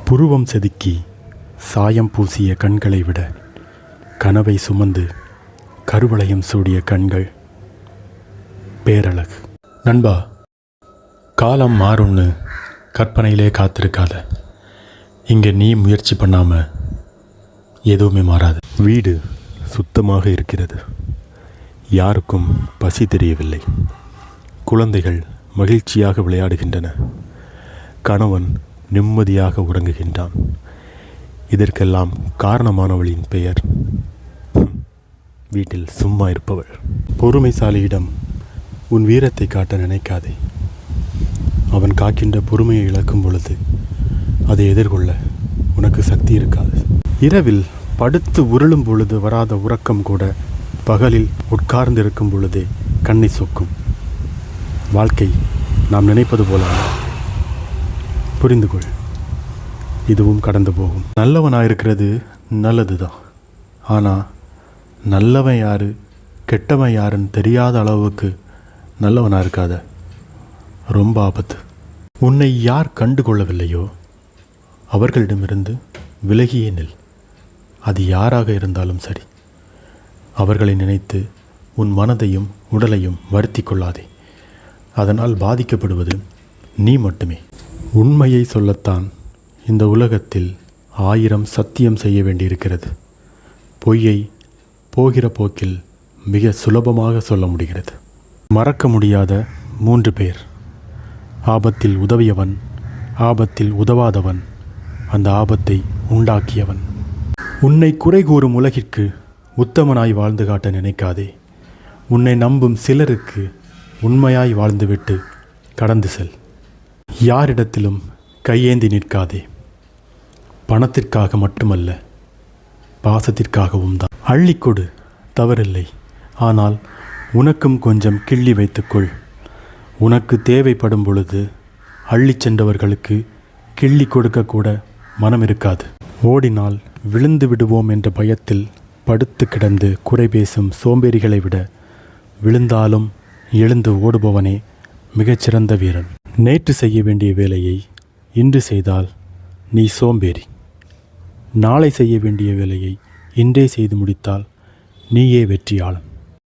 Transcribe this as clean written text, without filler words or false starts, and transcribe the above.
புருவம் செதுக்கி சாயம் பூசிய கண்களை விட கனவை சுமந்து கருவளையம் சூடிய கண்கள் பேரழகு. நண்பா, காலம் மாறும்னு கற்பனையிலே காத்திருக்காத. இங்கே நீ முயற்சி பண்ணாமல் எதுவுமே மாறாது. வீடு சுத்தமாக இருக்கிறது. யாருக்கும் பசி தெரியவில்லை. குழந்தைகள் மகிழ்ச்சியாக விளையாடுகின்றன. கணவன் நிம்மதியாக உறங்குகின்றான். இதற்கெல்லாம் காரணமானவளின் பெயர் வீட்டில் சும்மா இருப்பவள். பொறுமைசாலியிடம் உன் வீரத்தை காட்ட நினைக்காதே. அவன் காக்கின்ற பொறுமையை இழக்கும் பொழுது அதை எதிர்கொள்ள உனக்கு சக்தி இருக்காது. இரவில் படுத்து உருளும் பொழுது வராத உறக்கம் கூட பகலில் உட்கார்ந்திருக்கும் பொழுதே கண்ணை சொக்கும். வாழ்க்கை நாம் நினைப்பது போல புரிந்து கொள். இதுவும் கடந்து போகும். நல்லவனாயிருக்கிறது நல்லது தான். ஆனால் நல்லவன் யாரு கெட்டவன் யாருன்னு தெரியாத அளவுக்கு நல்லவனாக இருக்காத. ரொம்ப ஆபத்து. உன்னை யார் கண்டு கொள்ளவில்லையோ அவர்களிடமிருந்து விலகியே நில். அது யாராக இருந்தாலும் சரி. அவர்களை நினைத்து உன் மனதையும் உடலையும் வருத்தி கொள்ளாதே. அதனால் பாதிக்கப்படுவது நீ மட்டுமே. உண்மையை சொல்லத்தான் இந்த உலகத்தில் 1000 சத்தியம் செய்ய வேண்டியிருக்கிறது. பொய்யை போகிற போக்கில் மிக சுலபமாக சொல்ல முடிகிறது. மறக்க முடியாத 3 பேர். ஆபத்தில் உதவியவன், ஆபத்தில் உதவாதவன், அந்த ஆபத்தை உண்டாக்கியவன். உன்னை குறை கூறும் உலகிற்கு உத்தமனாய் வாழ்ந்து காட்ட நினைக்காதே. உன்னை நம்பும் சிலருக்கு உண்மையாய் வாழ்ந்துவிட்டு கடந்து செல். யாரிடத்திலும் கையேந்தி நிற்காதே. பணத்திற்காக மட்டுமல்ல, பாசத்திற்காகவும் தான். அள்ளிக்கொடு, தவறில்லை. ஆனால் உனக்கும் கொஞ்சம் கிள்ளி வைத்துக்கொள். உனக்கு தேவைப்படும் பொழுது அள்ளிச் சென்றவர்களுக்கு கிள்ளி கொடுக்கக்கூட மனம் இருக்காது. ஓடினால் விழுந்து விடுவோம் என்ற பயத்தில் படுத்து கிடந்து குறை பேசும் சோம்பேறிகளை விட விழுந்தாலும் எழுந்து ஓடுபவனே மிகச்சிறந்த வீரன். நேற்று செய்ய வேண்டிய வேலையை இன்று செய்தால் நீ சோம்பேறி. நாளை செய்ய வேண்டிய வேலையை இன்றே செய்து முடித்தால் நீயே வெற்றியாளன்.